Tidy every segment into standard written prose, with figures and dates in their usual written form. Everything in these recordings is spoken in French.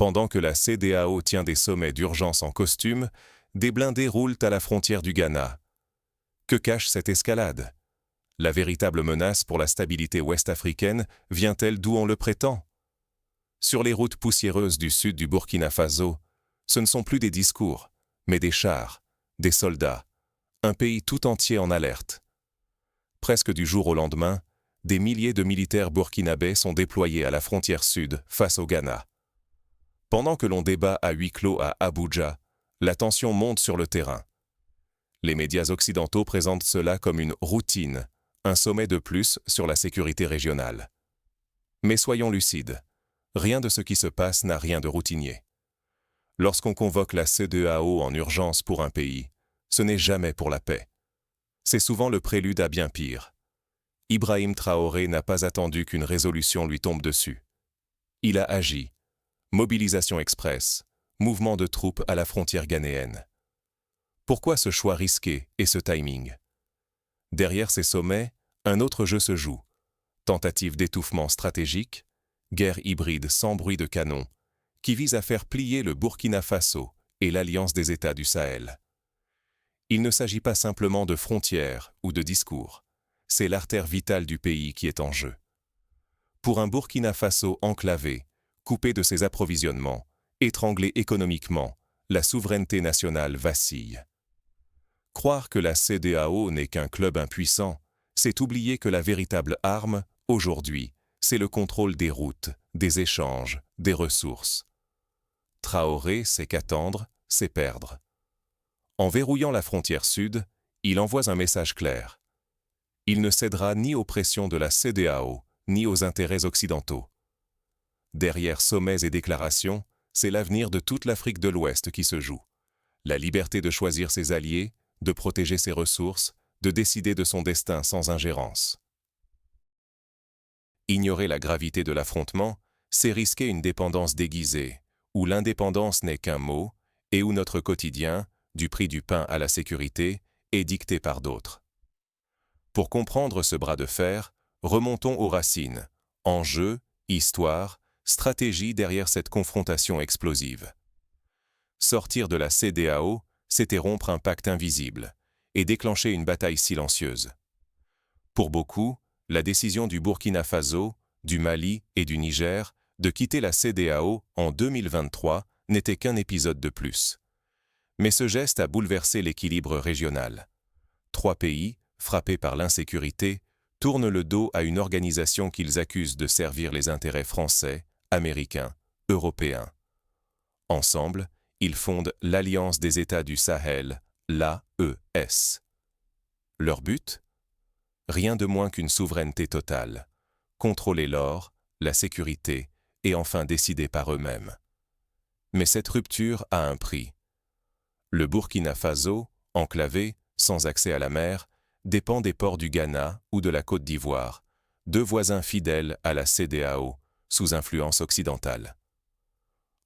Pendant que la CEDEAO tient des sommets d'urgence en costume, des blindés roulent à la frontière du Ghana. Que cache cette escalade? La véritable menace pour la stabilité ouest-africaine vient-elle d'où on le prétend? Sur les routes poussiéreuses du sud du Burkina Faso, ce ne sont plus des discours, mais des chars, des soldats, un pays tout entier en alerte. Presque du jour au lendemain, des milliers de militaires burkinabés sont déployés à la frontière sud face au Ghana. Pendant que l'on débat à huis clos à Abuja, la tension monte sur le terrain. Les médias occidentaux présentent cela comme une routine, un sommet de plus sur la sécurité régionale. Mais soyons lucides, rien de ce qui se passe n'a rien de routinier. Lorsqu'on convoque la CEDEAO en urgence pour un pays, ce n'est jamais pour la paix. C'est souvent le prélude à bien pire. Ibrahim Traoré n'a pas attendu qu'une résolution lui tombe dessus. Il a agi. Mobilisation express, mouvement de troupes à la frontière ghanéenne. Pourquoi ce choix risqué et ce timing? Derrière ces sommets, un autre jeu se joue. Tentative d'étouffement stratégique, guerre hybride sans bruit de canon, qui vise à faire plier le Burkina Faso et l'Alliance des États du Sahel. Il ne s'agit pas simplement de frontières ou de discours, c'est l'artère vitale du pays qui est en jeu. Pour un Burkina Faso enclavé, coupé de ses approvisionnements, étranglé économiquement, la souveraineté nationale vacille. Croire que la CEDEAO n'est qu'un club impuissant, c'est oublier que la véritable arme, aujourd'hui, c'est le contrôle des routes, des échanges, des ressources. Traoré sait qu'attendre, c'est perdre. En verrouillant la frontière sud, il envoie un message clair. Il ne cédera ni aux pressions de la CEDEAO, ni aux intérêts occidentaux. Derrière sommets et déclarations, c'est l'avenir de toute l'Afrique de l'Ouest qui se joue. La liberté de choisir ses alliés, de protéger ses ressources, de décider de son destin sans ingérence. Ignorer la gravité de l'affrontement, c'est risquer une dépendance déguisée, où l'indépendance n'est qu'un mot, et où notre quotidien, du prix du pain à la sécurité, est dicté par d'autres. Pour comprendre ce bras de fer, remontons aux racines, enjeux, histoire, stratégie derrière cette confrontation explosive. Sortir de la CEDEAO, c'était rompre un pacte invisible et déclencher une bataille silencieuse. Pour beaucoup, la décision du Burkina Faso, du Mali et du Niger de quitter la CEDEAO en 2023 n'était qu'un épisode de plus. Mais ce geste a bouleversé l'équilibre régional. 3 pays, frappés par l'insécurité, tournent le dos à une organisation qu'ils accusent de servir les intérêts français, américains, européens. Ensemble, ils fondent l'Alliance des États du Sahel, l'AES. Leur but? Rien de moins qu'une souveraineté totale. Contrôler l'or, la sécurité, et enfin décider par eux-mêmes. Mais cette rupture a un prix. Le Burkina Faso, enclavé, sans accès à la mer, dépend des ports du Ghana ou de la Côte d'Ivoire, 2 voisins fidèles à la CEDEAO, sous influence occidentale.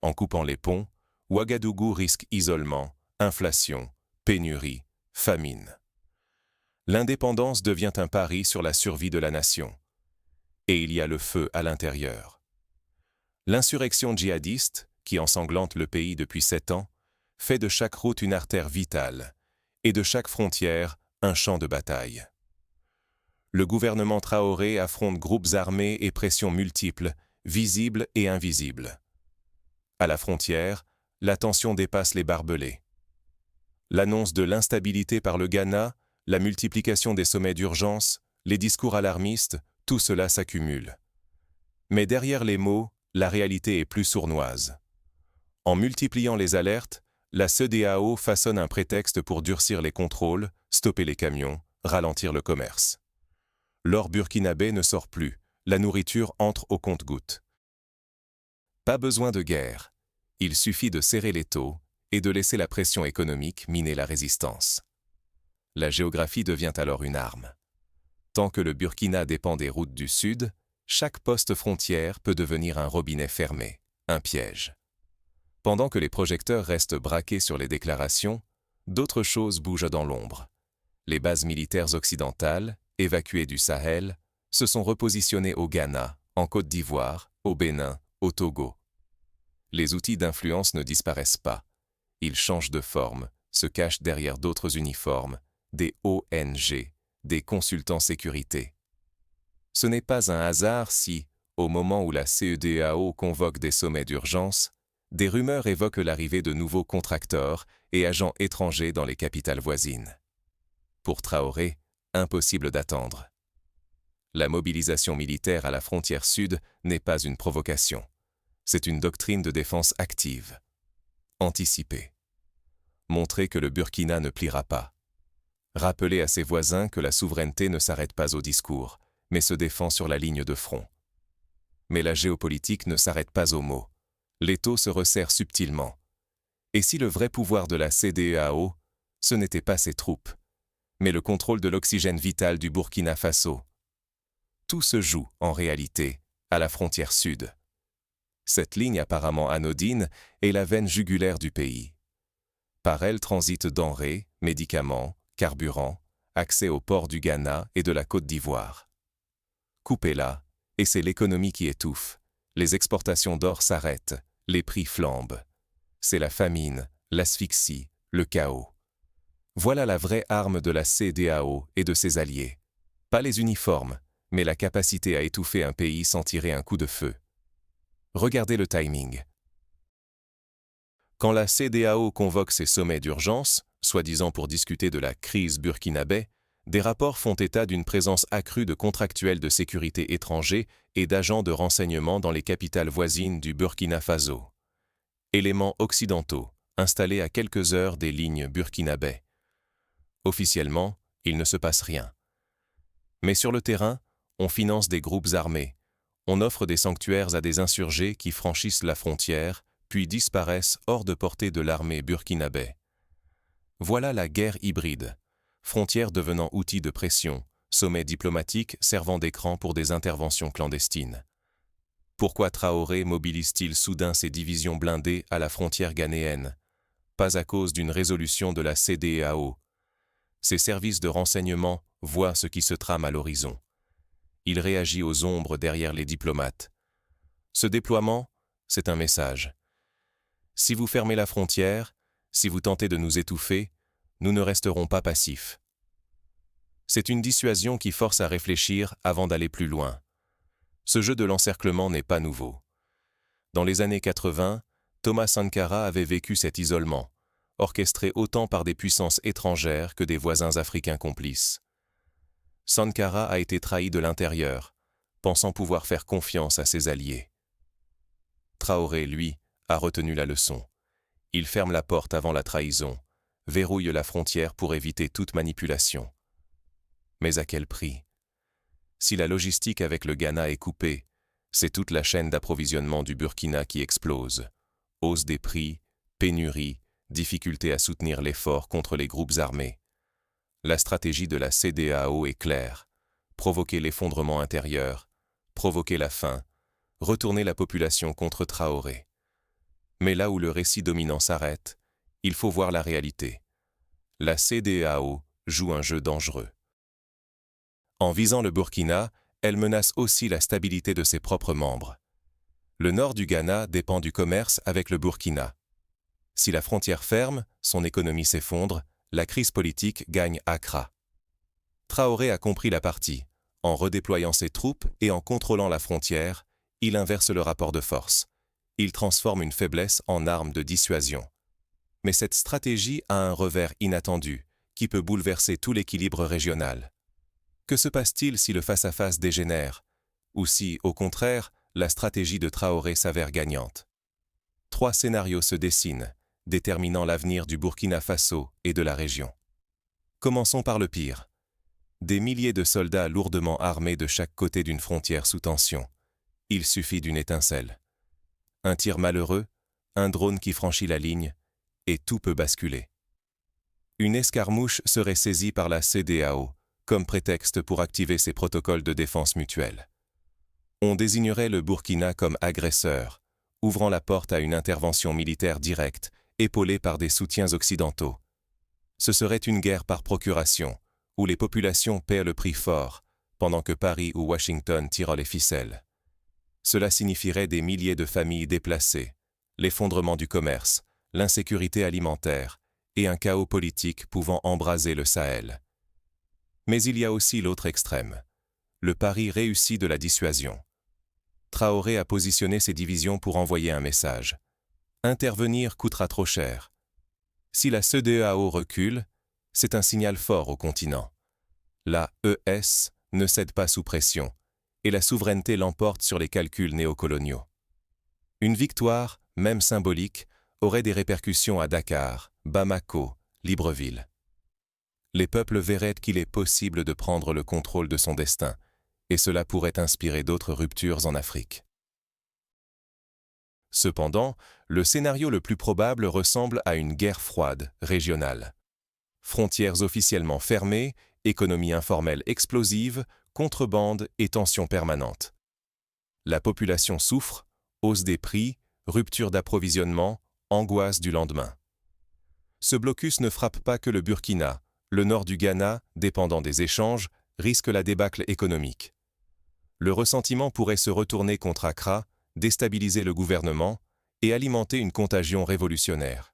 En coupant les ponts, Ouagadougou risque isolement, inflation, pénurie, famine. L'indépendance devient un pari sur la survie de la nation. Et il y a le feu à l'intérieur. L'insurrection djihadiste, qui ensanglante le pays depuis 7 ans, fait de chaque route une artère vitale, et de chaque frontière un champ de bataille. Le gouvernement Traoré affronte groupes armés et pressions multiples, visibles et invisibles. À la frontière, la tension dépasse les barbelés. L'annonce de l'instabilité par le Ghana, la multiplication des sommets d'urgence, les discours alarmistes, tout cela s'accumule. Mais derrière les mots, la réalité est plus sournoise. En multipliant les alertes, la CEDEAO façonne un prétexte pour durcir les contrôles, stopper les camions, ralentir le commerce. L'or burkinabé ne sort plus, la nourriture entre au compte-gouttes. Pas besoin de guerre, il suffit de serrer l'étau et de laisser la pression économique miner la résistance. La géographie devient alors une arme. Tant que le Burkina dépend des routes du Sud, chaque poste frontière peut devenir un robinet fermé, un piège. Pendant que les projecteurs restent braqués sur les déclarations, d'autres choses bougent dans l'ombre. Les bases militaires occidentales, évacuées du Sahel, se sont repositionnées au Ghana, en Côte d'Ivoire, au Bénin, au Togo. Les outils d'influence ne disparaissent pas. Ils changent de forme, se cachent derrière d'autres uniformes, des ONG, des consultants sécurité. Ce n'est pas un hasard si, au moment où la CEDEAO convoque des sommets d'urgence, des rumeurs évoquent l'arrivée de nouveaux contracteurs et agents étrangers dans les capitales voisines. Pour Traoré, impossible d'attendre. La mobilisation militaire à la frontière sud n'est pas une provocation. C'est une doctrine de défense active. Anticiper. Montrer que le Burkina ne pliera pas. Rappeler à ses voisins que la souveraineté ne s'arrête pas au discours, mais se défend sur la ligne de front. Mais la géopolitique ne s'arrête pas aux mots. L'étau se resserre subtilement. Et si le vrai pouvoir de la CEDEAO, ce n'était pas ses troupes, mais le contrôle de l'oxygène vital du Burkina Faso. Tout se joue, en réalité, à la frontière sud. Cette ligne apparemment anodine est la veine jugulaire du pays. Par elle transitent denrées, médicaments, carburant, accès aux ports du Ghana et de la Côte d'Ivoire. Coupez-la, et c'est l'économie qui étouffe. Les exportations d'or s'arrêtent, les prix flambent. C'est la famine, l'asphyxie, le chaos. Voilà la vraie arme de la CEDEAO et de ses alliés. Pas les uniformes, mais la capacité à étouffer un pays sans tirer un coup de feu. Regardez le timing. Quand la CEDEAO convoque ses sommets d'urgence, soi-disant pour discuter de la crise burkinabé, des rapports font état d'une présence accrue de contractuels de sécurité étrangers et d'agents de renseignement dans les capitales voisines du Burkina Faso. Éléments occidentaux, installés à quelques heures des lignes burkinabé. Officiellement, il ne se passe rien. Mais sur le terrain, on finance des groupes armés, on offre des sanctuaires à des insurgés qui franchissent la frontière, puis disparaissent hors de portée de l'armée burkinabé. Voilà la guerre hybride, frontière devenant outil de pression, sommet diplomatique servant d'écran pour des interventions clandestines. Pourquoi Traoré mobilise-t-il soudain ses divisions blindées à la frontière ghanéenne? Pas à cause d'une résolution de la CEDEAO. Ses services de renseignement voient ce qui se trame à l'horizon. Il réagit aux ombres derrière les diplomates. Ce déploiement, c'est un message. Si vous fermez la frontière, si vous tentez de nous étouffer, nous ne resterons pas passifs. C'est une dissuasion qui force à réfléchir avant d'aller plus loin. Ce jeu de l'encerclement n'est pas nouveau. Dans les années 80, Thomas Sankara avait vécu cet isolement, orchestré autant par des puissances étrangères que des voisins africains complices. Sankara a été trahi de l'intérieur, pensant pouvoir faire confiance à ses alliés. Traoré, lui, a retenu la leçon. Il ferme la porte avant la trahison, verrouille la frontière pour éviter toute manipulation. Mais à quel prix? Si la logistique avec le Ghana est coupée, c'est toute la chaîne d'approvisionnement du Burkina qui explose. Hausse des prix, pénurie, difficulté à soutenir l'effort contre les groupes armés. La stratégie de la CEDEAO est claire. Provoquer l'effondrement intérieur, provoquer la faim, retourner la population contre Traoré. Mais là où le récit dominant s'arrête, il faut voir la réalité. La CEDEAO joue un jeu dangereux. En visant le Burkina, elle menace aussi la stabilité de ses propres membres. Le nord du Ghana dépend du commerce avec le Burkina. Si la frontière ferme, son économie s'effondre, la crise politique gagne Accra. Traoré a compris la partie. En redéployant ses troupes et en contrôlant la frontière, il inverse le rapport de force. Il transforme une faiblesse en arme de dissuasion. Mais cette stratégie a un revers inattendu, qui peut bouleverser tout l'équilibre régional. Que se passe-t-il si le face-à-face dégénère, ou si, au contraire, la stratégie de Traoré s'avère gagnante? 3 scénarios se dessinent, déterminant l'avenir du Burkina Faso et de la région. Commençons par le pire. Des milliers de soldats lourdement armés de chaque côté d'une frontière sous tension. Il suffit d'une étincelle. Un tir malheureux, un drone qui franchit la ligne, et tout peut basculer. Une escarmouche serait saisie par la CEDEAO, comme prétexte pour activer ses protocoles de défense mutuelle. On désignerait le Burkina comme agresseur, ouvrant la porte à une intervention militaire directe, épaulée par des soutiens occidentaux. Ce serait une guerre par procuration, où les populations paient le prix fort, pendant que Paris ou Washington tirent les ficelles. Cela signifierait des milliers de familles déplacées, l'effondrement du commerce, l'insécurité alimentaire et un chaos politique pouvant embraser le Sahel. Mais il y a aussi l'autre extrême, le pari réussi de la dissuasion. Traoré a positionné ses divisions pour envoyer un message. Intervenir coûtera trop cher. Si la CEDEAO recule, c'est un signal fort au continent. La ES ne cède pas sous pression, et la souveraineté l'emporte sur les calculs néocoloniaux. Une victoire, même symbolique, aurait des répercussions à Dakar, Bamako, Libreville. Les peuples verraient qu'il est possible de prendre le contrôle de son destin, et cela pourrait inspirer d'autres ruptures en Afrique. Cependant, le scénario le plus probable ressemble à une guerre froide, régionale. Frontières officiellement fermées, économie informelle explosive, contrebande et tensions permanentes. La population souffre, hausse des prix, rupture d'approvisionnement, angoisse du lendemain. Ce blocus ne frappe pas que le Burkina, le nord du Ghana, dépendant des échanges, risque la débâcle économique. Le ressentiment pourrait se retourner contre Accra, déstabiliser le gouvernement et alimenter une contagion révolutionnaire.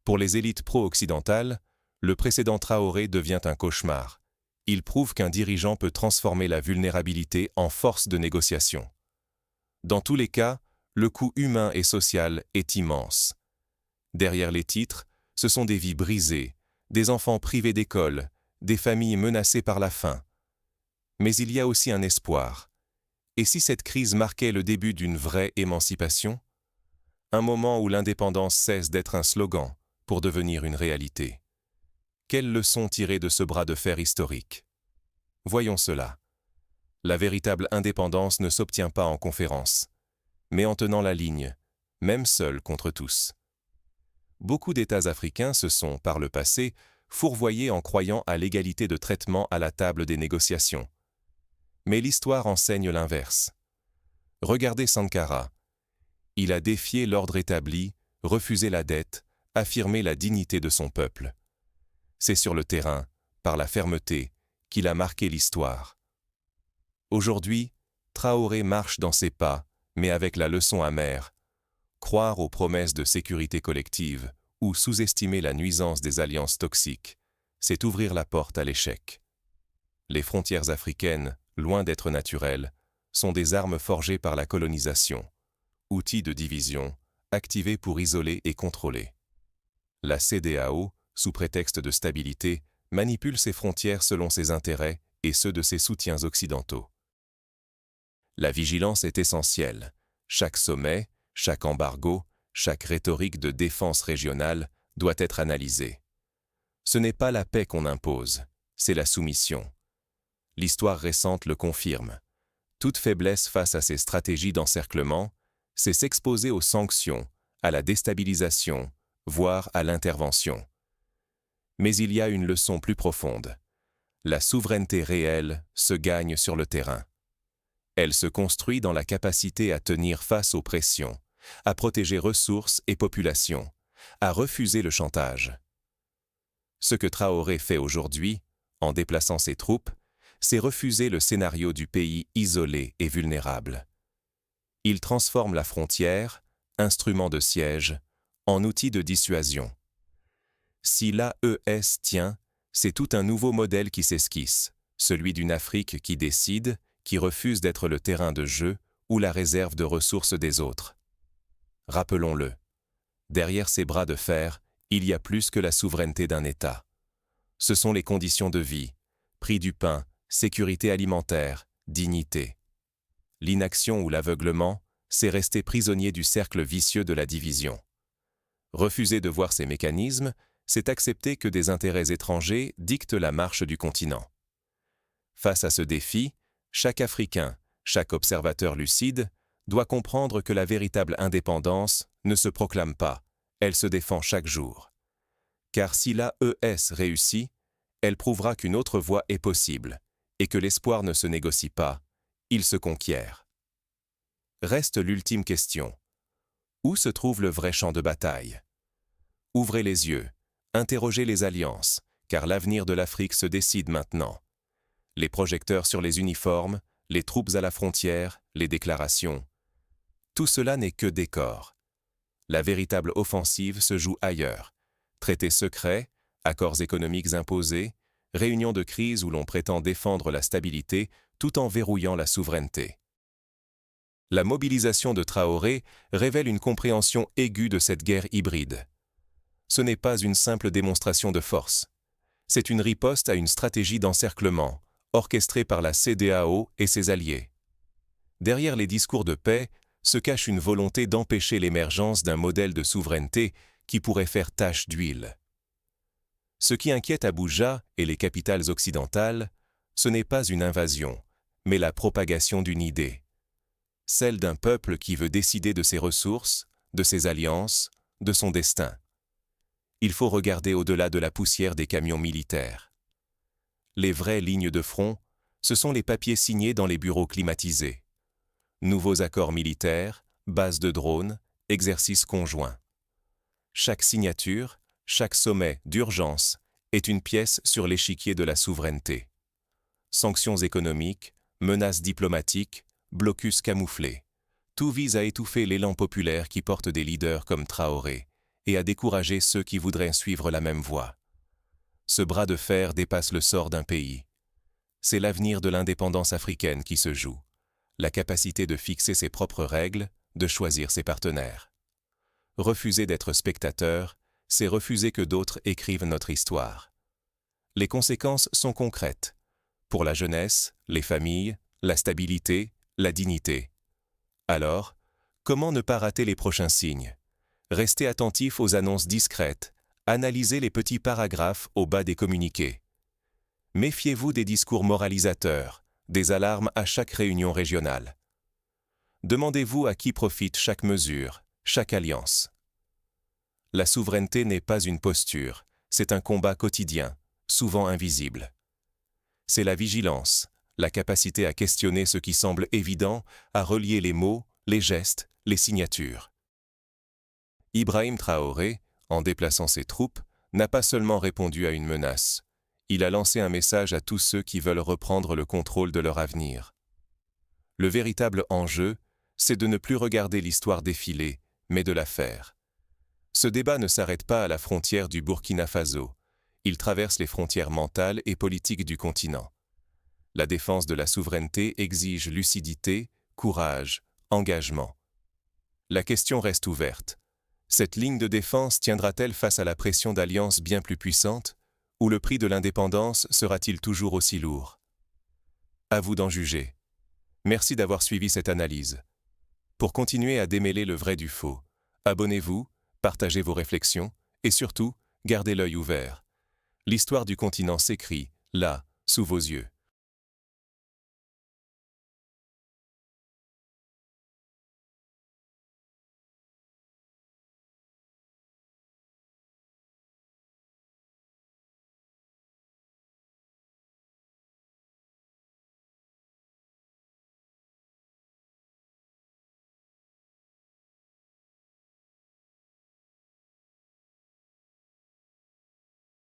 Pour les élites pro-occidentales, le précédent Traoré devient un cauchemar. Il prouve qu'un dirigeant peut transformer la vulnérabilité en force de négociation. Dans tous les cas, le coût humain et social est immense. Derrière les titres, ce sont des vies brisées, des enfants privés d'école, des familles menacées par la faim. Mais il y a aussi un espoir. Et si cette crise marquait le début d'une vraie émancipation? Un moment où l'indépendance cesse d'être un slogan pour devenir une réalité. Quelles leçons tirer de ce bras de fer historique? Voyons cela. La véritable indépendance ne s'obtient pas en conférence, mais en tenant la ligne, même seul contre tous. Beaucoup d'États africains se sont, par le passé, fourvoyés en croyant à l'égalité de traitement à la table des négociations. Mais l'histoire enseigne l'inverse. Regardez Sankara. Il a défié l'ordre établi, refusé la dette, affirmé la dignité de son peuple. C'est sur le terrain, par la fermeté, qu'il a marqué l'histoire. Aujourd'hui, Traoré marche dans ses pas, mais avec la leçon amère. Croire aux promesses de sécurité collective ou sous-estimer la nuisance des alliances toxiques, c'est ouvrir la porte à l'échec. Les frontières africaines, loin d'être naturelles, sont des armes forgées par la colonisation, outils de division, activés pour isoler et contrôler. La CEDEAO, sous prétexte de stabilité, manipule ses frontières selon ses intérêts et ceux de ses soutiens occidentaux. La vigilance est essentielle. Chaque sommet, chaque embargo, chaque rhétorique de défense régionale doit être analysée. Ce n'est pas la paix qu'on impose, c'est la soumission. L'histoire récente le confirme. Toute faiblesse face à ces stratégies d'encerclement, c'est s'exposer aux sanctions, à la déstabilisation, voire à l'intervention. Mais il y a une leçon plus profonde. La souveraineté réelle se gagne sur le terrain. Elle se construit dans la capacité à tenir face aux pressions, à protéger ressources et populations, à refuser le chantage. Ce que Traoré fait aujourd'hui, en déplaçant ses troupes, c'est refuser le scénario du pays isolé et vulnérable. Il transforme la frontière, instrument de siège, en outil de dissuasion. Si l'AES tient, c'est tout un nouveau modèle qui s'esquisse, celui d'une Afrique qui décide, qui refuse d'être le terrain de jeu ou la réserve de ressources des autres. Rappelons-le, derrière ces bras de fer, il y a plus que la souveraineté d'un État. Ce sont les conditions de vie, prix du pain, sécurité alimentaire, dignité. L'inaction ou l'aveuglement, c'est rester prisonnier du cercle vicieux de la division. Refuser de voir ces mécanismes, c'est accepter que des intérêts étrangers dictent la marche du continent. Face à ce défi, chaque Africain, chaque observateur lucide, doit comprendre que la véritable indépendance ne se proclame pas, elle se défend chaque jour. Car si l'AES réussit, elle prouvera qu'une autre voie est possible, et que l'espoir ne se négocie pas, il se conquiert. Reste l'ultime question. Où se trouve le vrai champ de bataille? Ouvrez les yeux, interrogez les alliances, car l'avenir de l'Afrique se décide maintenant. Les projecteurs sur les uniformes, les troupes à la frontière, les déclarations. Tout cela n'est que décor. La véritable offensive se joue ailleurs. Traités secrets, accords économiques imposés, réunions de crise où l'on prétend défendre la stabilité tout en verrouillant la souveraineté. La mobilisation de Traoré révèle une compréhension aiguë de cette guerre hybride. Ce n'est pas une simple démonstration de force. C'est une riposte à une stratégie d'encerclement, orchestrée par la CEDEAO et ses alliés. Derrière les discours de paix se cache une volonté d'empêcher l'émergence d'un modèle de souveraineté qui pourrait faire tache d'huile. Ce qui inquiète Abuja et les capitales occidentales, ce n'est pas une invasion, mais la propagation d'une idée. Celle d'un peuple qui veut décider de ses ressources, de ses alliances, de son destin. Il faut regarder au-delà de la poussière des camions militaires. Les vraies lignes de front, ce sont les papiers signés dans les bureaux climatisés. Nouveaux accords militaires, bases de drones, exercices conjoints. Chaque signature, chaque sommet d'urgence est une pièce sur l'échiquier de la souveraineté. Sanctions économiques, menaces diplomatiques, blocus camouflés. Tout vise à étouffer l'élan populaire qui porte des leaders comme Traoré et à décourager ceux qui voudraient suivre la même voie. Ce bras de fer dépasse le sort d'un pays. C'est l'avenir de l'indépendance africaine qui se joue, la capacité de fixer ses propres règles, de choisir ses partenaires. Refuser d'être spectateur, c'est refuser que d'autres écrivent notre histoire. Les conséquences sont concrètes. Pour la jeunesse, les familles, la stabilité, la dignité. Alors, comment ne pas rater les prochains signes? Restez attentif aux annonces discrètes, analysez les petits paragraphes au bas des communiqués. Méfiez-vous des discours moralisateurs, des alarmes à chaque réunion régionale. Demandez-vous à qui profite chaque mesure, chaque alliance. La souveraineté n'est pas une posture, c'est un combat quotidien, souvent invisible. C'est la vigilance, la capacité à questionner ce qui semble évident, à relier les mots, les gestes, les signatures. Ibrahim Traoré, en déplaçant ses troupes, n'a pas seulement répondu à une menace. Il a lancé un message à tous ceux qui veulent reprendre le contrôle de leur avenir. Le véritable enjeu, c'est de ne plus regarder l'histoire défiler, mais de la faire. Ce débat ne s'arrête pas à la frontière du Burkina Faso. Il traverse les frontières mentales et politiques du continent. La défense de la souveraineté exige lucidité, courage, engagement. La question reste ouverte. Cette ligne de défense tiendra-t-elle face à la pression d'alliances bien plus puissantes, ou le prix de l'indépendance sera-t-il toujours aussi lourd? À vous d'en juger. Merci d'avoir suivi cette analyse. Pour continuer à démêler le vrai du faux, abonnez-vous, partagez vos réflexions, et surtout, gardez l'œil ouvert. L'histoire du continent s'écrit, là, sous vos yeux.